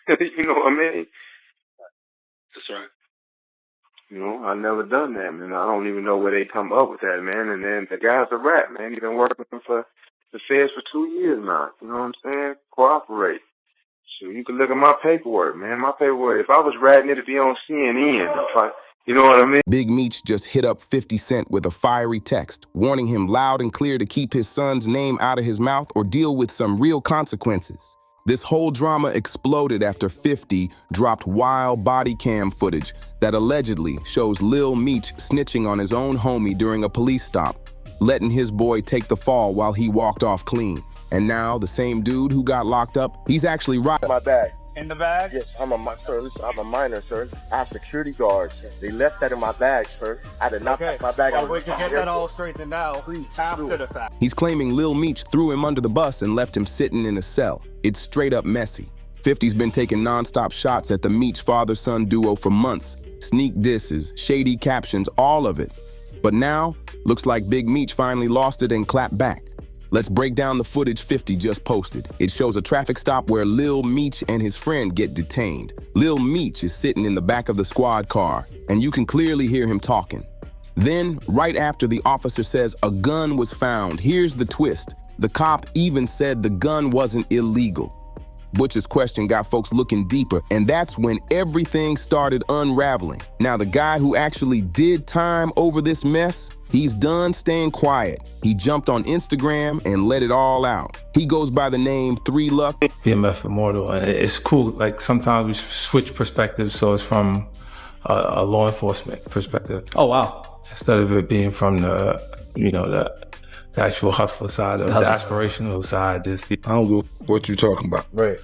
You know what I mean? That's right. You know, I never done that, man. I don't even know where they come up with that, man. And then the guy's a rat, man. He's been working for the feds for 2 years now. You know what I'm saying? Cooperate. So you can look at my paperwork, man. My paperwork. If I was ratting, it'd be on CNN. You know what I mean? Big Meech just hit up 50 Cent with a fiery text, warning him loud and clear to keep his son's name out of his mouth or deal with some real consequences. This whole drama exploded after 50 dropped wild body cam footage that allegedly shows Lil Meech snitching on his own homie during a police stop, letting his boy take the fall while he walked off clean. And now the same dude who got locked up, he's actually right. My bag. In the bag? Yes, sir, listen, I'm a minor, sir. I have security guards. They left that in my bag, sir. I did not pack my bag. Well, we can get that all straightened out, please, after the fact. He's claiming Lil Meech threw him under the bus and left him sitting in a cell. It's straight up messy. 50's been taking non-stop shots at the Meech father-son duo for months. Sneak disses, shady captions, all of it. But now, looks like Big Meech finally lost it and clapped back. Let's break down the footage 50 just posted. It shows a traffic stop where Lil Meech and his friend get detained. Lil Meech is sitting in the back of the squad car, and you can clearly hear him talking. Then, right after the officer says a gun was found, here's the twist. The cop even said the gun wasn't illegal. Butch's question got folks looking deeper, and that's when everything started unraveling. Now, the guy who actually did time over this mess, he's done staying quiet. He jumped on Instagram and let it all out. He goes by the name 3 Luck. BMF Immortal, and it's cool. Like sometimes we switch perspectives, so it's from a law enforcement perspective. Oh, wow. Instead of it being from the, the actual hustler side, of the aspirational side. I don't know what you're talking about. Right.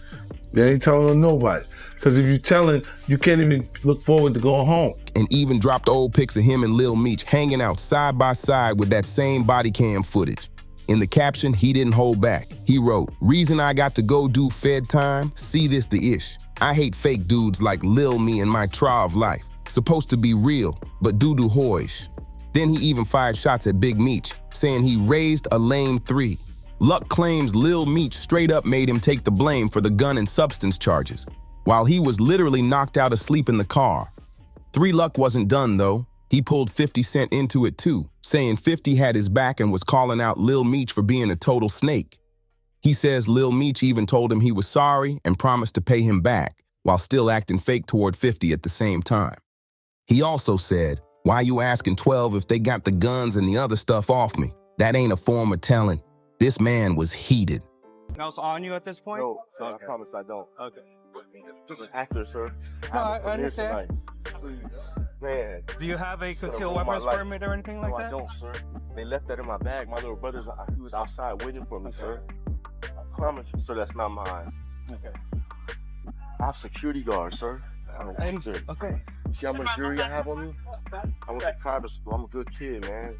They ain't telling on nobody. Because if you're telling, you can't even look forward to going home. And even dropped old pics of him and Lil Meech hanging out side by side with that same body cam footage. In the caption, he didn't hold back. He wrote, "Reason I got to go do Fed time, see this the ish. I hate fake dudes like Lil Me in my trial life. Supposed to be real, but doo-doo hoish." Then he even fired shots at Big Meech, saying he raised a lame 3. Luck claims Lil Meech straight up made him take the blame for the gun and substance charges, while he was literally knocked out asleep in the car. 3 Luck wasn't done though. He pulled 50 Cent into it too, saying 50 had his back and was calling out Lil Meech for being a total snake. He says Lil Meech even told him he was sorry and promised to pay him back, while still acting fake toward 50 at the same time. He also said, "Why you asking 12 if they got the guns and the other stuff off me? That ain't a form of telling." This man was heated. Else on you at this point? No, sir, I promise I don't. Okay. Just an actor, sir. No, I understand. Man. Do you have a concealed weapons permit or anything like that? No, I don't, sir. They left that in my bag. My little brother, he was outside waiting for me, sir. I promise you, sir, that's not mine. Okay. I have security guards, sir. Okay. See how much jewelry I have on me? I went to private school. I'm a good kid, man.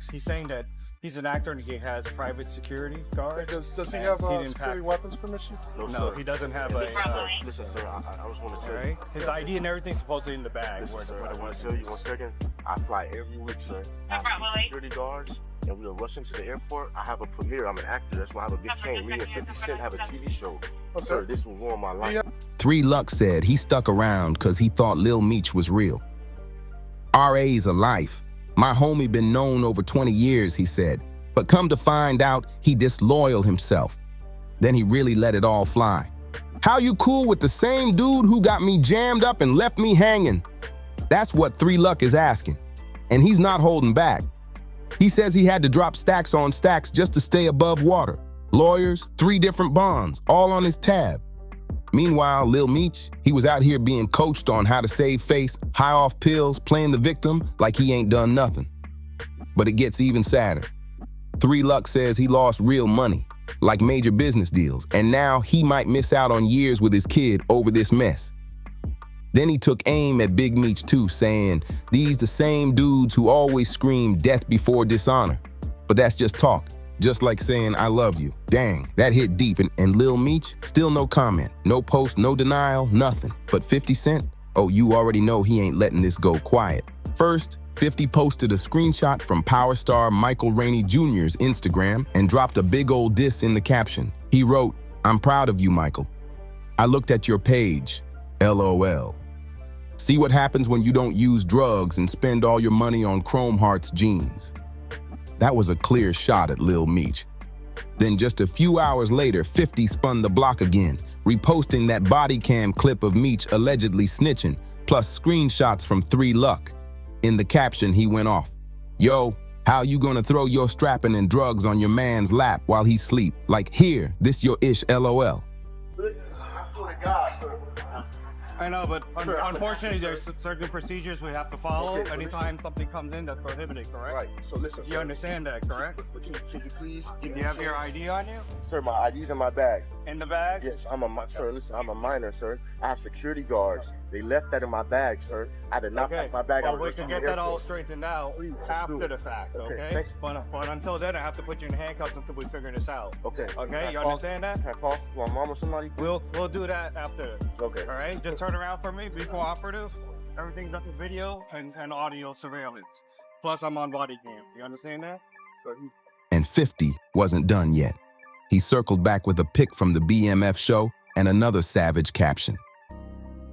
He's saying that he's an actor and he has private security guards. Does he have a security weapons permission? No, he doesn't have a... Listen, sir, I was going to tell you. His ID and everything's supposedly in the bag. Listen, sir, I want to tell you 1 second. I fly every week, sir. I have security guards, and we are rushing to the airport. I have a premiere. I'm an actor. That's why I have a big chain. Me and 50 Cent have a TV show. Okay. Sir, this will ruin my life. 3 Luck said he stuck around because he thought Lil Meech was real. RA's a life. My homie been known over 20 years, he said. But come to find out, he disloyal himself. Then he really let it all fly. "How you cool with the same dude who got me jammed up and left me hanging?" That's what 3 Luck is asking. And he's not holding back. He says he had to drop stacks on stacks just to stay above water. Lawyers, 3 different bonds, all on his tab. Meanwhile, Lil Meech, he was out here being coached on how to save face, high off pills, playing the victim like he ain't done nothing. But it gets even sadder. 3 Luck says he lost real money, like major business deals, and now he might miss out on years with his kid over this mess. Then he took aim at Big Meech too, saying, "These the same dudes who always scream death before dishonor." But that's just talk, just like saying I love you. Dang, that hit deep, and Lil Meech, still no comment, no post, no denial, nothing. But 50 Cent, oh, you already know he ain't letting this go quiet. First, 50 posted a screenshot from power star Michael Rainey Jr.'s Instagram and dropped a big old diss in the caption. He wrote, "I'm proud of you, Michael. I looked at your page. LOL. See what happens when you don't use drugs and spend all your money on Chrome Hearts jeans. That was a clear shot at Lil Meech. Then just a few hours later, 50 spun the block again, reposting that body cam clip of Meech allegedly snitching, plus screenshots from 3 Luck. In the caption, he went off. Yo, how you gonna throw your strapping and drugs on your man's lap while he sleep? Like, here, this your ish, LOL. Listen, I swear to God, sir. I know, but unfortunately, there's certain procedures we have to follow. Okay, anytime something comes in that's prohibited, correct? Right. So listen, sir. You understand that, correct? But can you please give Do me you have a your chance? ID on you? Sir, my ID's in my bag. In the bag? Yes, sir, listen, I'm a minor, sir. I have security guards. They left that in my bag, sir. I did not pack my bag. Well, we can get that all straightened out after the fact, okay? But until then, I have to put you in handcuffs until we figure this out. Okay. Okay, you understand that? Can I call my mom or somebody? We'll do that after. Okay. All right, just turn around for me, be cooperative. Everything's up to video and audio surveillance. Plus, I'm on body cam. You understand that? And 50 wasn't done yet. He circled back with a pic from the BMF show and another savage caption.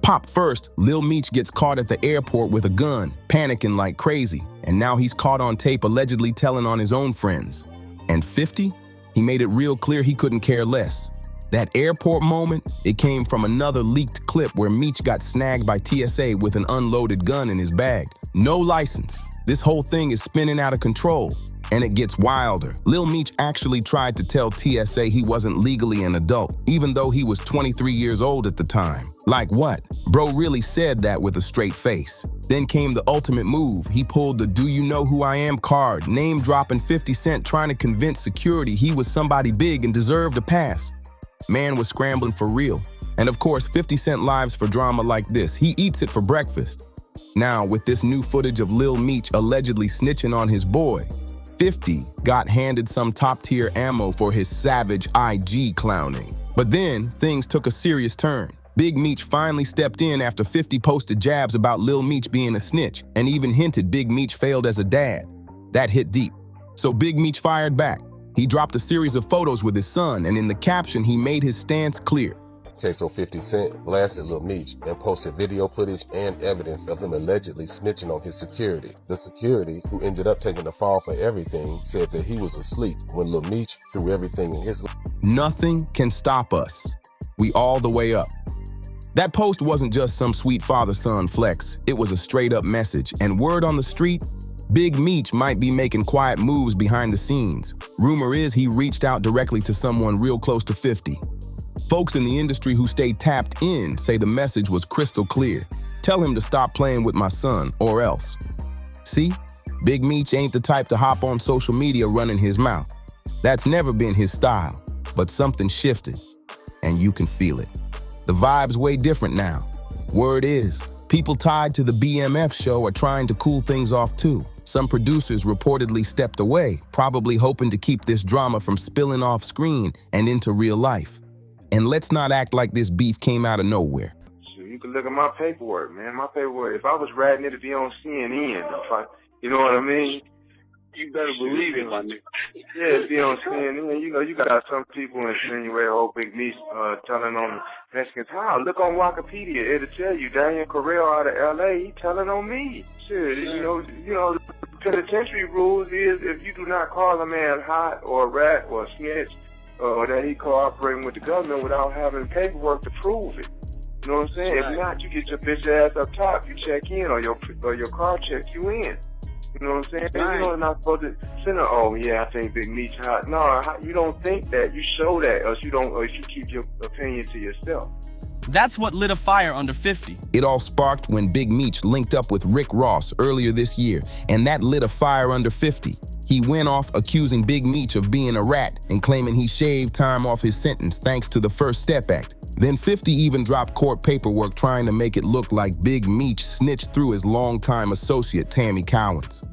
Pop first, Lil Meech gets caught at the airport with a gun, panicking like crazy, and now he's caught on tape allegedly telling on his own friends. And 50? He made it real clear he couldn't care less. That airport moment, it came from another leaked clip where Meech got snagged by TSA with an unloaded gun in his bag. No license. This whole thing is spinning out of control. And it gets wilder. Lil Meech actually tried to tell TSA he wasn't legally an adult, even though he was 23 years old at the time. Like what? Bro really said that with a straight face. Then came the ultimate move. He pulled the "Do you know who I am" card, name-dropping 50 Cent, trying to convince security he was somebody big and deserved a pass. Man was scrambling for real. And of course, 50 Cent lives for drama like this. He eats it for breakfast. Now, with this new footage of Lil Meech allegedly snitching on his boy, 50 got handed some top-tier ammo for his savage IG clowning. But then, things took a serious turn. Big Meech finally stepped in after 50 posted jabs about Lil Meech being a snitch, and even hinted Big Meech failed as a dad. That hit deep. So Big Meech fired back. He dropped a series of photos with his son, and in the caption, he made his stance clear. Okay, so 50 Cent blasted Lil Meech and posted video footage and evidence of him allegedly snitching on his security. The security, who ended up taking the fall for everything, said that he was asleep when Lil Meech threw everything in his... Nothing can stop us. We all the way up. That post wasn't just some sweet father-son flex. It was a straight-up message, and word on the street, Big Meech might be making quiet moves behind the scenes. Rumor is he reached out directly to someone real close to 50. Folks in the industry who stayed tapped in say the message was crystal clear. Tell him to stop playing with my son, or else. See? Big Meech ain't the type to hop on social media running his mouth. That's never been his style, but something shifted, and you can feel it. The vibe's way different now. Word is, people tied to the BMF show are trying to cool things off too. Some producers reportedly stepped away, probably hoping to keep this drama from spilling off screen and into real life. And let's not act like this beef came out of nowhere. You can look at my paperwork, man. My paperwork, if I was ratting it to be on CNN, you know what I mean? You better believe it, my nigga. Yeah, it'd be on CNN. You know, you got some people insinuate, oh, Big Meech telling on Mexicans. How? Look on Wikipedia. It'll tell you Daniel Correll out of L.A., he telling on me. Shit, you know, penitentiary rules is if you do not call a man hot or a rat or a snitch, or that he cooperating with the government without having paperwork to prove it. You know what I'm saying? Right. If not, you get your bitch ass up top, you check in, or your car checks you in. You know what I'm saying? Right. You know, you're not supposed to send oh yeah, I think Big Meech hot. No, you don't think that. You show that, or you keep your opinion to yourself. That's what lit a fire under 50. It all sparked when Big Meech linked up with Rick Ross earlier this year, and that lit a fire under 50. He went off accusing Big Meech of being a rat and claiming he shaved time off his sentence thanks to the First Step Act. Then 50 even dropped court paperwork trying to make it look like Big Meech snitched through his longtime associate Tammy Cowens.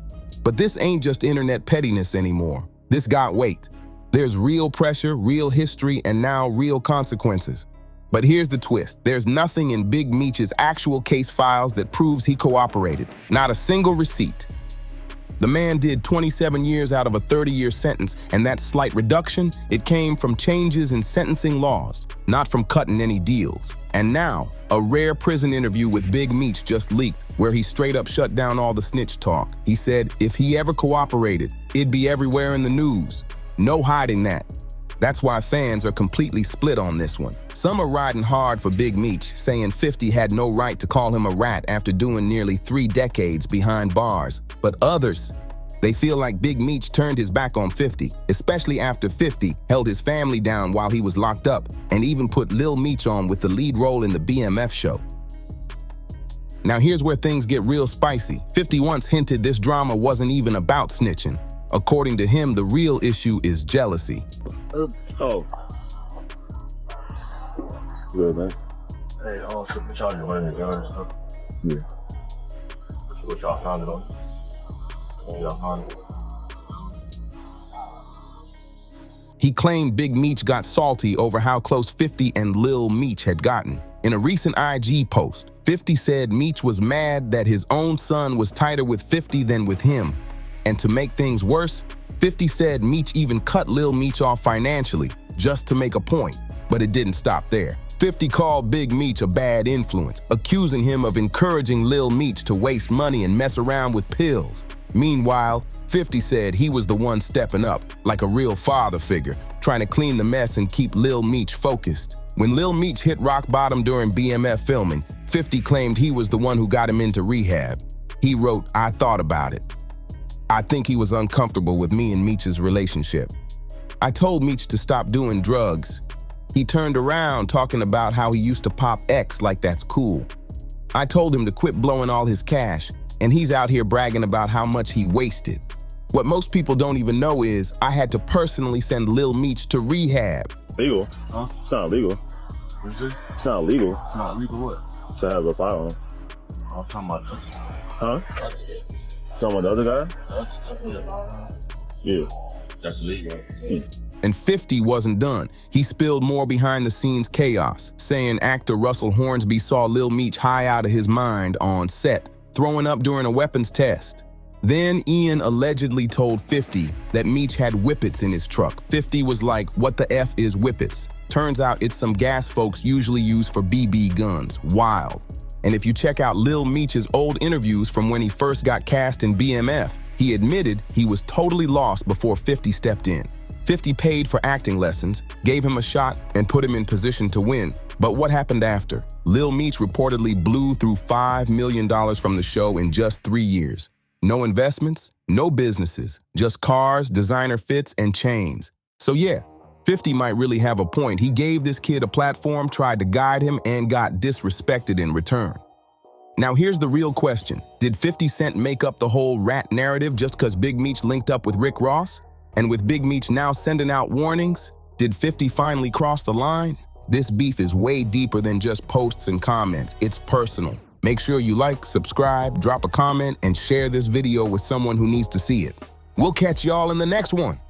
But this ain't just internet pettiness anymore. This got weight. There's real pressure, real history, and now real consequences. But here's the twist. There's nothing in Big Meech's actual case files that proves he cooperated. Not a single receipt. The man did 27 years out of a 30-year sentence, and that slight reduction, it came from changes in sentencing laws, not from cutting any deals. And now, a rare prison interview with Big Meech just leaked, where he straight up shut down all the snitch talk. He said if he ever cooperated, it'd be everywhere in the news. No hiding that. That's why fans are completely split on this one. Some are riding hard for Big Meech, saying 50 had no right to call him a rat after doing nearly 3 decades behind bars. But others, they feel like Big Meech turned his back on 50, especially after 50 held his family down while he was locked up and even put Lil Meech on with the lead role in the BMF show. Now here's where things get real spicy. 50 once hinted this drama wasn't even about snitching. According to him, the real issue is jealousy. Oh. Good, man. Hey, so what y'all doing in the yard and stuff? Yeah. What y'all found it on? What y'all found it? He claimed Big Meech got salty over how close 50 and Lil Meech had gotten. In a recent IG post, 50 said Meech was mad that his own son was tighter with 50 than with him. And to make things worse, 50 said Meech even cut Lil Meech off financially, just to make a point. But it didn't stop there. 50 called Big Meech a bad influence, accusing him of encouraging Lil Meech to waste money and mess around with pills. Meanwhile, 50 said he was the one stepping up, like a real father figure, trying to clean the mess and keep Lil Meech focused. When Lil Meech hit rock bottom during BMF filming, 50 claimed he was the one who got him into rehab. He wrote, "I thought about it. I think he was uncomfortable with me and Meech's relationship. I told Meech to stop doing drugs. He turned around talking about how he used to pop X like that's cool. I told him to quit blowing all his cash, and he's out here bragging about how much he wasted. What most people don't even know is I had to personally send Lil Meech to rehab." Legal? Huh? It's not legal. What is it? It's not legal It's not legal what? to have a firearm. I'm talking about Huh? Talking about the other guy? Yeah. that's legal. And 50 wasn't done. He spilled more behind-the-scenes chaos, saying actor Russell Hornsby saw Lil Meech high out of his mind on set, throwing up during a weapons test. Then Ian allegedly told 50 that Meech had whippets in his truck. 50 was like, "What the F is whippets?" Turns out it's some gas folks usually use for BB guns. Wild. And if you check out Lil Meech's old interviews from when he first got cast in BMF, he admitted he was totally lost before 50 stepped in. 50 paid for acting lessons, gave him a shot, and put him in position to win. But what happened after? Lil Meech reportedly blew through $5 million from the show in just 3 years. No investments, no businesses, just cars, designer fits, and chains. So yeah, 50 might really have a point. He gave this kid a platform, tried to guide him, and got disrespected in return. Now here's the real question. Did 50 Cent make up the whole rat narrative just because Big Meech linked up with Rick Ross? And with Big Meech now sending out warnings, did 50 finally cross the line? This beef is way deeper than just posts and comments. It's personal. Make sure you like, subscribe, drop a comment, and share this video with someone who needs to see it. We'll catch y'all in the next one.